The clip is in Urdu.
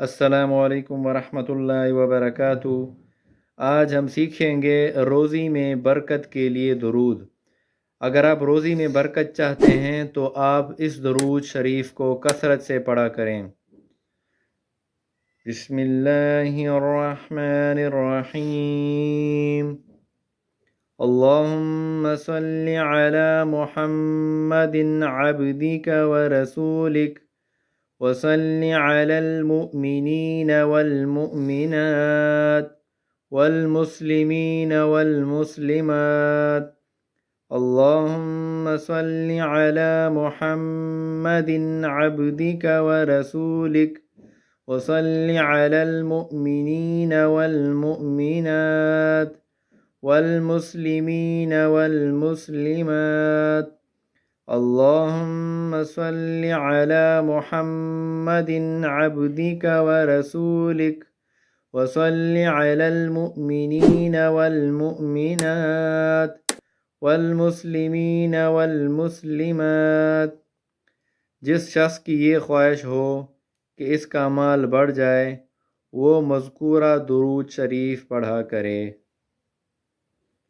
السلام علیکم ورحمۃ اللہ وبرکاتہ۔ آج ہم سیکھیں گے روزی میں برکت کے لیے درود۔ اگر آپ روزی میں برکت چاہتے ہیں تو آپ اس درود شریف کو کثرت سے پڑھا کریں۔ بسم اللہ الرحمن الرحیم۔ اللہم صل علی محمد عبدک ورسولک وصل على المؤمنين والمؤمنات والمسلمين والمسلمات اللهم صل على محمد عبدك ورسولك وصل على المؤمنين والمؤمنات والمسلمين والمسلمات اللهم صل على محمد عبدك ورسولك وصل على المؤمنين والمؤمنات والمسلمين والمسلمات۔ جس شخص کی یہ خواہش ہو کہ اس کا مال بڑھ جائے وہ مذکورہ درود شریف پڑھا کرے۔